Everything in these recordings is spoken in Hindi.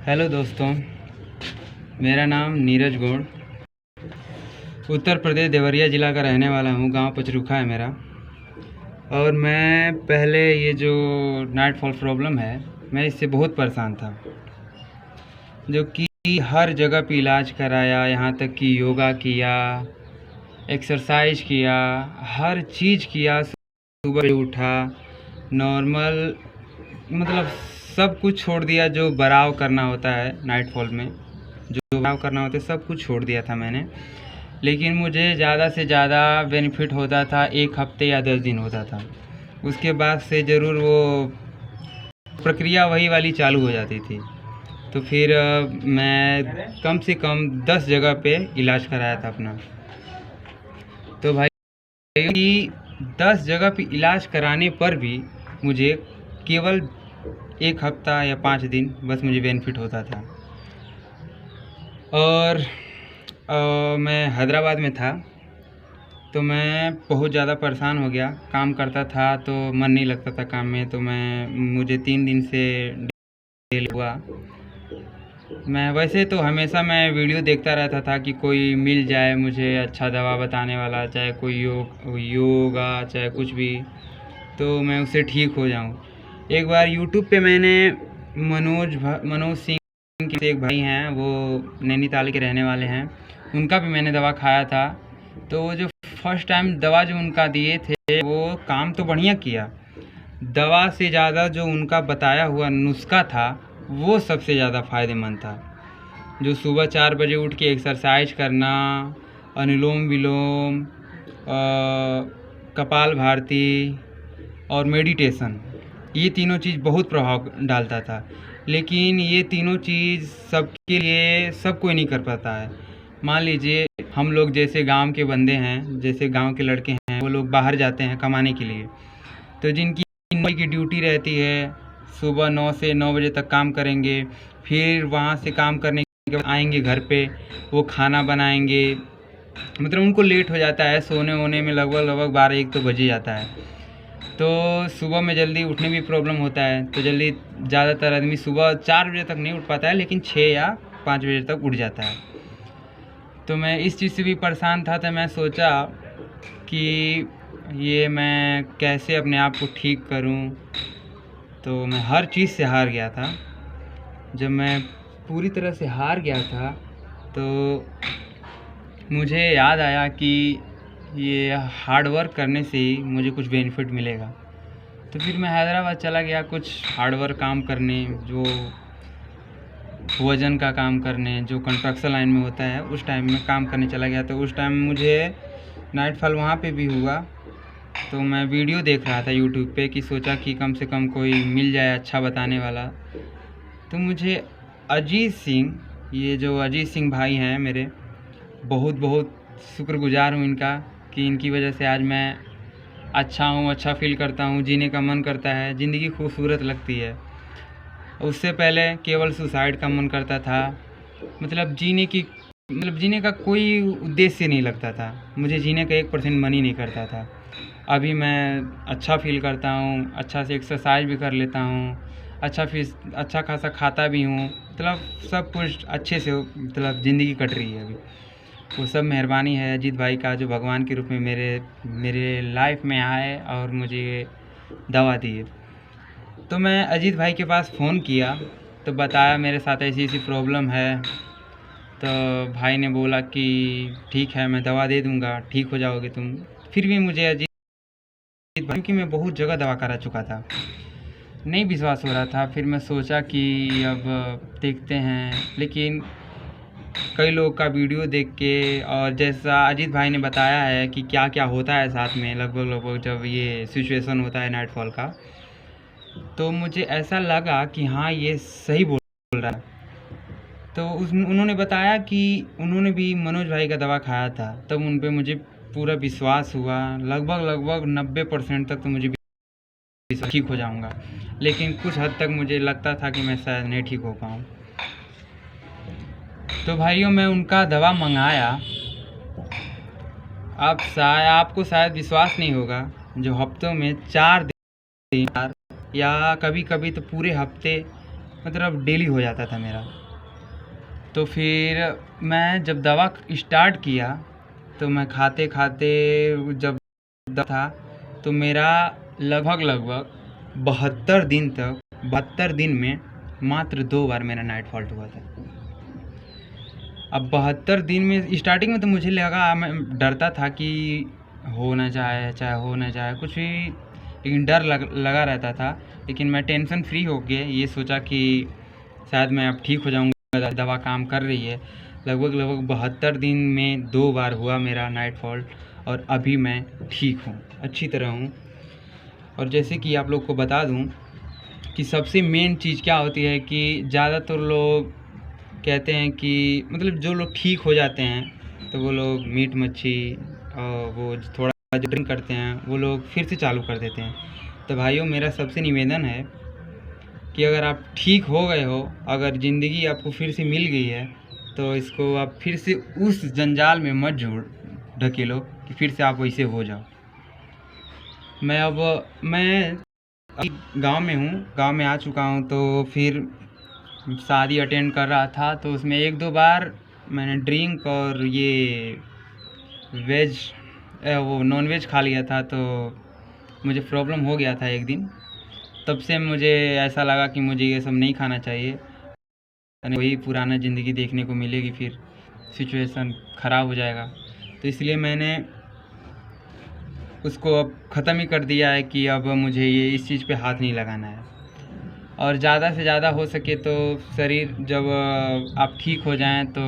हेलो दोस्तों, मेरा नाम नीरज गौड़, उत्तर प्रदेश देवरिया ज़िला का रहने वाला हूँ। गांव पचरुखा है मेरा। और मैं पहले ये जो नाइटफॉल प्रॉब्लम है, मैं इससे बहुत परेशान था, जो कि हर जगह पे इलाज कराया, यहाँ तक कि योगा किया, एक्सरसाइज किया, हर चीज़ किया। सुबह उठा, नॉर्मल मतलब सब कुछ छोड़ दिया, जो बराव करना होता है नाइटफॉल में, जो बराव करना होता है सब कुछ छोड़ दिया था मैंने। लेकिन मुझे ज़्यादा से ज़्यादा बेनिफिट होता था 1 हफ्ते या 10 दिन होता था। उसके बाद से ज़रूर वो प्रक्रिया वही वाली चालू हो जाती थी। तो फिर मैं कम से कम 10 जगह पे इलाज कराया था अपना। तो भाई 10 जगह पे इलाज कराने पर भी मुझे केवल 1 हफ्ता या 5 दिन बस मुझे बेनिफिट होता था। और मैं हैदराबाद में था, तो मैं बहुत ज़्यादा परेशान हो गया। काम करता था तो मन नहीं लगता था काम में, तो मुझे 3 दिन से डिले हुआ। मैं वैसे तो हमेशा मैं वीडियो देखता रहता था कि कोई मिल जाए मुझे अच्छा दवा बताने वाला, चाहे कोई योगा चाहे कुछ भी, तो मैं उससे ठीक हो जाऊं। एक बार यूट्यूब पे मैंने मनोज सिंह के एक भाई हैं, वो नैनीताल के रहने वाले हैं, उनका भी मैंने दवा खाया था। तो वो जो फर्स्ट टाइम दवा जो उनका दिए थे, वो काम तो बढ़िया किया। दवा से ज़्यादा जो उनका बताया हुआ नुस्खा था, वो सबसे ज़्यादा फ़ायदेमंद था। जो सुबह 4 बजे उठ के एक्सरसाइज करना, अनुलोम विलोम, कपाल भारती और मेडिटेशन, ये तीनों चीज़ बहुत प्रभाव डालता था। लेकिन ये तीनों चीज़ सबके लिए सब कोई नहीं कर पाता है। मान लीजिए हम लोग जैसे गांव के बंदे हैं, जैसे गांव के लड़के हैं, वो लोग बाहर जाते हैं कमाने के लिए, तो जिनकी 9 की ड्यूटी रहती है, सुबह 9 से 9 बजे तक काम करेंगे, फिर वहाँ से काम करने के बाद आएंगे घर पे, वो खाना बनाएंगे, मतलब उनको लेट हो जाता है सोने वोने में, लगभग 12-1 तो बज ही जाता है। तो सुबह में जल्दी उठने में भी प्रॉब्लम होता है, तो जल्दी ज़्यादातर आदमी सुबह 4 बजे तक नहीं उठ पाता है, लेकिन 6 या 5 बजे तक उठ जाता है। तो मैं इस चीज़ से भी परेशान था, तो मैं सोचा कि ये मैं कैसे अपने आप को ठीक करूं। तो मैं हर चीज़ से हार गया था। जब मैं पूरी तरह से हार गया था, तो मुझे याद आया कि ये हार्ड वर्क करने से ही मुझे कुछ बेनिफिट मिलेगा। तो फिर मैं हैदराबाद चला गया कुछ हार्ड वर्क काम करने, जो वज़न का काम करने, जो कंस्ट्रक्शन लाइन में होता है, उस टाइम में काम करने चला गया। तो उस टाइम मुझे नाइटफॉल वहाँ पे भी हुआ। तो मैं वीडियो देख रहा था यूट्यूब पे कि सोचा कि कम से कम कोई मिल जाए अच्छा बताने वाला। तो मुझे अजीत सिंह, ये जो अजीत सिंह भाई हैं मेरे, बहुत बहुत शुक्रगुजार हूँ इनका, कि इनकी वजह से आज मैं अच्छा हूँ, अच्छा फील करता हूँ, जीने का मन करता है, ज़िंदगी खूबसूरत लगती है। उससे पहले केवल सुसाइड का मन करता था, मतलब जीने का कोई उद्देश्य नहीं लगता था, मुझे जीने का 1% मन ही नहीं करता था। अभी मैं अच्छा फील करता हूँ, अच्छा से एक्सरसाइज भी कर लेता हूँ, अच्छा खासा खाता भी हूँ, मतलब सब कुछ अच्छे से, मतलब ज़िंदगी कट रही है अभी। वो सब मेहरबानी है अजीत भाई का, जो भगवान के रूप में मेरे लाइफ में आए और मुझे दवा दिए। तो मैं अजीत भाई के पास फ़ोन किया, तो बताया मेरे साथ ऐसी ऐसी प्रॉब्लम है। तो भाई ने बोला कि ठीक है, मैं दवा दे दूँगा, ठीक हो जाओगे तुम। फिर भी मुझे अजीत भाई, क्योंकि मैं बहुत जगह दवा करा चुका था, नहीं विश्वास हो रहा था। फिर मैं सोचा कि अब देखते हैं। लेकिन कई लोग का वीडियो देख के, और जैसा अजीत भाई ने बताया है कि क्या क्या होता है साथ में, लगभग जब ये सिचुएशन होता है नाइटफॉल का, तो मुझे ऐसा लगा कि हाँ, ये सही बोल रहा है। तो उन्होंने बताया कि उन्होंने भी मनोज भाई का दवा खाया था, तब उन पे मुझे पूरा विश्वास हुआ। लगभग 90% तक तो मुझे विश्वास ठीक हो जाऊंगा, लेकिन कुछ हद तक मुझे लगता था कि मैं शायद नहीं ठीक हो पाऊँ। तो भाइयों, मैं उनका दवा मंगाया। आपको शायद विश्वास नहीं होगा, जो हफ्तों में 4 दिन या कभी कभी तो पूरे हफ्ते मतलब डेली हो जाता था मेरा। तो फिर मैं जब दवा स्टार्ट किया तो मैं खाते खाते जब था तो मेरा लगभग 72 दिन में मात्र 2 बार मेरा नाइट फॉल्ट हुआ था। अब 72 दिन में स्टार्टिंग में तो मुझे लगा, मैं डरता था कि हो ना जाए, चाहे हो ना जाए कुछ भी, लेकिन डर लगा रहता था। लेकिन मैं टेंशन फ्री हो के ये सोचा कि शायद मैं अब ठीक हो जाऊंगा, दवा काम कर रही है। लगभग 72 दिन में 2 बार हुआ मेरा नाइट फॉल्ट और अभी मैं ठीक हूँ, अच्छी तरह हूँ। और जैसे कि आप लोग को बता दूँ कि सबसे मेन चीज़ क्या होती है कि ज़्यादातर लोग कहते हैं कि मतलब जो लोग ठीक हो जाते हैं तो वो लोग मीट मच्छी और वो थोड़ा जो ड्रिंक करते हैं वो लोग फिर से चालू कर देते हैं। तो भाइयों, मेरा सबसे निवेदन है कि अगर आप ठीक हो गए हो, अगर ज़िंदगी आपको फिर से मिल गई है, तो इसको आप फिर से उस जंजाल में मत ढकेलो कि फिर से आप वैसे हो जाओ। मैं गांव में हूँ, गांव में आ चुका हूँ। तो फिर शादी अटेंड कर रहा था तो उसमें 1-2 बार मैंने ड्रिंक और ये वेज वो नॉन वेज खा लिया था, तो मुझे प्रॉब्लम हो गया था एक दिन। तब से मुझे ऐसा लगा कि मुझे ये सब नहीं खाना चाहिए, वही पुराना ज़िंदगी देखने को मिलेगी, फिर सिचुएशन ख़राब हो जाएगा। तो इसलिए मैंने उसको अब ख़त्म ही कर दिया है कि अब मुझे ये इस चीज़ पे हाथ नहीं लगाना है। और ज़्यादा से ज़्यादा हो सके तो शरीर जब आप ठीक हो जाएं तो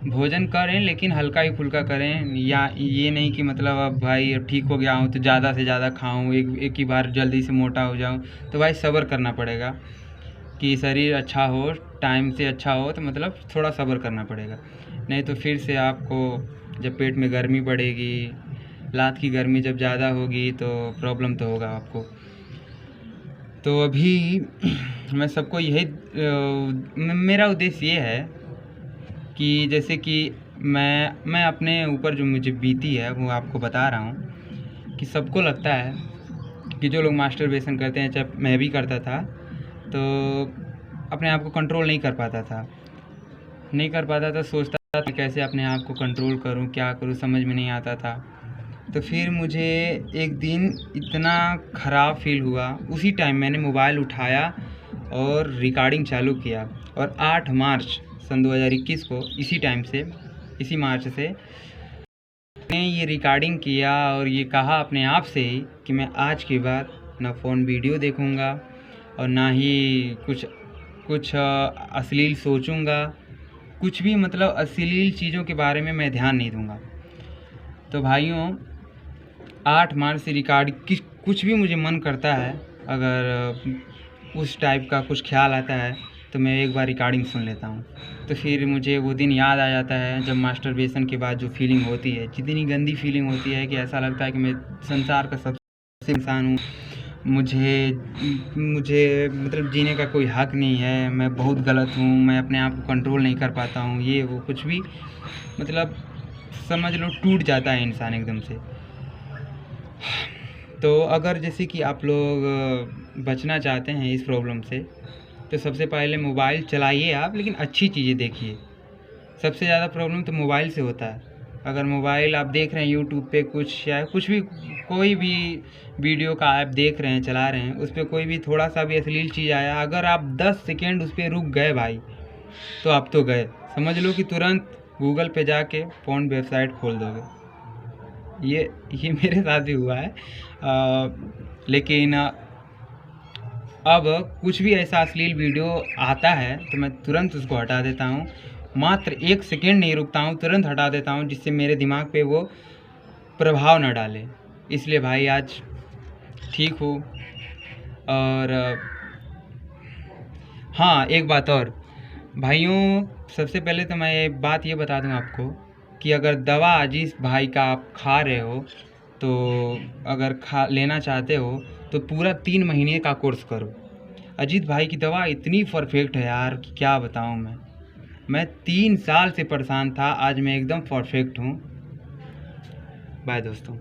भोजन करें, लेकिन हल्का ही फुल्का करें। या ये नहीं कि मतलब अब भाई अब ठीक हो गया हूँ तो ज़्यादा से ज़्यादा खाऊँ, एक ही बार जल्दी से मोटा हो जाऊँ। तो भाई सब्र करना पड़ेगा कि शरीर अच्छा हो, टाइम से अच्छा हो, तो मतलब थोड़ा सब्र करना पड़ेगा। नहीं तो फिर से आपको जब पेट में गर्मी बढ़ेगी, लात की गर्मी जब ज़्यादा होगी तो प्रॉब्लम तो होगा आपको। तो अभी मैं सबको यही मेरा उद्देश्य ये है कि जैसे कि मैं अपने ऊपर जो मुझे बीती है वो आपको बता रहा हूँ कि सबको लगता है कि जो लोग मास्टरबेशन करते हैं, चाहे मैं भी करता था, तो अपने आप को कंट्रोल नहीं कर पाता था, सोचता था कैसे अपने आप को कंट्रोल करूँ, क्या करूँ, समझ में नहीं आता था। तो फिर मुझे एक दिन इतना ख़राब फील हुआ, उसी टाइम मैंने मोबाइल उठाया और रिकॉर्डिंग चालू किया। और 8 मार्च सन 2021 को इसी मार्च से मैंने ये रिकॉर्डिंग किया और ये कहा अपने आप से ही कि मैं आज के बाद ना फ़ोन वीडियो देखूँगा और ना ही कुछ अश्लील सोचूँगा, कुछ भी मतलब अश्लील चीज़ों के बारे में मैं ध्यान नहीं दूँगा। तो भाइयों, 8 मार्च से कुछ भी मुझे मन करता है, अगर उस टाइप का कुछ ख्याल आता है तो मैं एक बार रिकॉर्डिंग सुन लेता हूँ। तो फिर मुझे वो दिन याद आ जाता है जब मास्टरबेशन के बाद जो फीलिंग होती है, जितनी गंदी फीलिंग होती है कि ऐसा लगता है कि मैं संसार का सबसे इंसान हूँ, मुझे मतलब जीने का कोई हक नहीं है, मैं बहुत गलत हूँ, मैं अपने आप को कंट्रोल नहीं कर पाता हूँ, ये वो कुछ भी मतलब समझ लो टूट जाता है इंसान एकदम से। तो अगर जैसे कि आप लोग बचना चाहते हैं इस प्रॉब्लम से, तो सबसे पहले मोबाइल चलाइए आप, लेकिन अच्छी चीज़ें देखिए। सबसे ज़्यादा प्रॉब्लम तो मोबाइल से होता है। अगर मोबाइल आप देख रहे हैं यूट्यूब पे कुछ या कुछ भी, कोई भी वीडियो का ऐप देख रहे हैं, चला रहे हैं, उस पर कोई भी थोड़ा सा भी अश्लील चीज़ आया, अगर आप 10 सेकेंड उस पर रुक गए भाई, तो आप तो गए, समझ लो कि तुरंत गूगल पे जाके पोर्न वेबसाइट खोल दोगे। ये मेरे साथ भी हुआ है। लेकिन अब कुछ भी ऐसा अश्लील वीडियो आता है तो मैं तुरंत उसको हटा देता हूँ, मात्र 1 सेकेंड नहीं रुकता हूँ, तुरंत हटा देता हूँ, जिससे मेरे दिमाग पे वो प्रभाव न डाले। इसलिए भाई आज ठीक हूँ। और हाँ, एक बात और भाइयों, सबसे पहले तो मैं ये बात बता दूँ आपको कि अगर दवा अजीज भाई का आप खा रहे हो, तो अगर लेना चाहते हो तो पूरा 3 महीने का कोर्स करो। अजीत भाई की दवा इतनी परफेक्ट है यार कि क्या बताऊँ मैं 3 साल से परेशान था, आज मैं एकदम परफेक्ट हूँ। बाय दोस्तों।